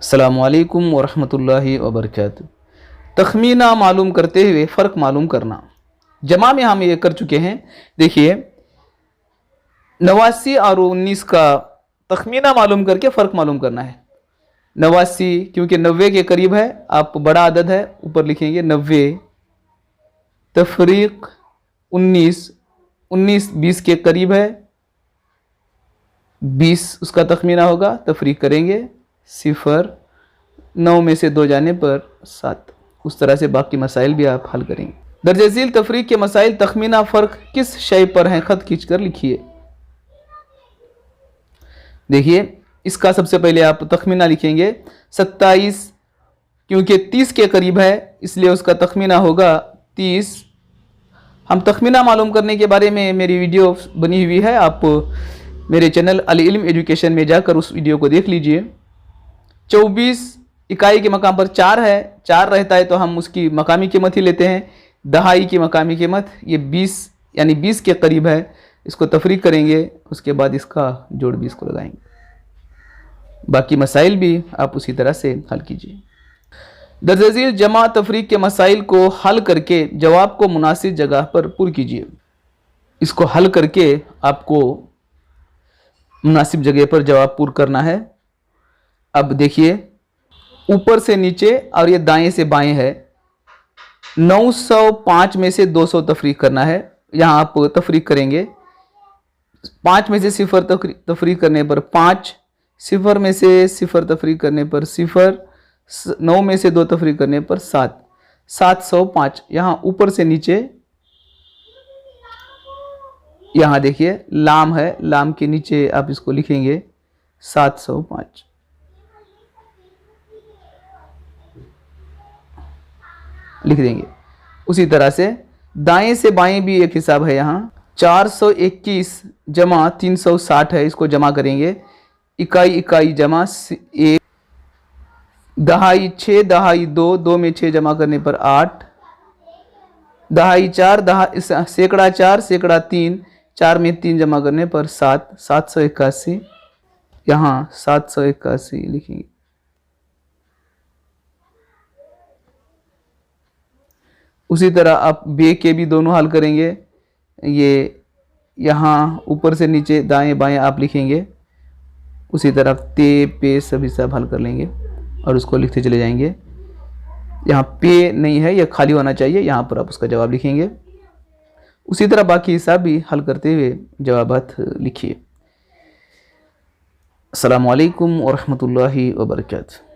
अस्सलामुअलैकुम वरहमतुल्लाहि वबरकातुहू। तखमीना मालूम करते हुए फ़र्क मालूम करना। जमा में हम ये कर चुके हैं। देखिए 89 और 19 का तखमीना मालूम करके फ़र्क मालूम करना है। 89 क्योंकि 90 के करीब है, आप बड़ा अदद है ऊपर लिखेंगे 90 तफरीक 19, 19 20 के करीब है, 20 उसका तखमीना होगा, तफरीक करेंगे 0, 9 में से 2 जाने पर 7। उस तरह से बाकी मसाइल भी आप हल करेंगे। दर्जे झील तफरीक के मसाइल तखमीना फ़र्क किस शय पर हैं, ख़त खींच कर लिखिए। देखिए इसका सबसे पहले आप तखमीना लिखेंगे 27 क्योंकि 30 के करीब है इसलिए उसका तखमीना होगा 30। हम तखमीना मालूम करने के बारे में मेरी वीडियो बनी हुई है, आप मेरे चैनल अल इल्म एजुकेशन में जाकर उस वीडियो को देख लीजिए। 24 इकाई के मकाम पर 4 है, 4 रहता है तो हम उसकी मकामी कीमत ही लेते हैं। दहाई की मकामी कीमत ये 20 यानी 20 के करीब है, इसको तफरीक करेंगे, उसके बाद इसका जोड़ 20 को लगाएंगे। बाकी मसाइल भी आप उसी तरह से हल कीजिए। दर्जे झील जमा तफरीक के मसाइल को हल करके जवाब को मुनासिब जगह पर पुर कीजिए। इसको हल करके आपको मुनासिब जगह पर जवाब पुर करना है। अब देखिए ऊपर से नीचे और ये दाएं से बाएं है। 905 में से 200 तफरीक करना है। यहाँ आप तफरीक करेंगे 5 में से 0 तफरीक करने पर 5, 0 में से 0 तफरीक करने पर 0, 9 में से 2 तफरीक करने पर 7, 705। यहाँ ऊपर से नीचे यहाँ देखिए लाम है, लाम के नीचे आप इसको लिखेंगे 705। लिख देंगे। उसी तरह से दाएं से बाएं भी एक हिसाब है। यहाँ 421 जमा 360 है, इसको जमा करेंगे। इकाई इकाई जमा 1, दहाई 6, दहाई 2, 2 में 6 जमा करने पर 8, दहाई 4, सैकड़ा 4, सैकड़ा 3, 4 में 3 जमा करने पर 7, 781। यहाँ 781 लिखेंगे। उसी तरह आप बे के भी दोनों हल करेंगे। ये यहाँ ऊपर से नीचे दाएं बाएं आप लिखेंगे। उसी तरह ते पे सभी सब हल कर लेंगे और उसको लिखते चले जाएंगे। यहाँ पे नहीं है, यह खाली होना चाहिए, यहाँ पर आप उसका जवाब लिखेंगे। उसी तरह बाकी हिसाब भी हल करते हुए जवाबात लिखिए। अस्सलामु अलैकुम वरहमतुल्लाहि वबरकातुहू।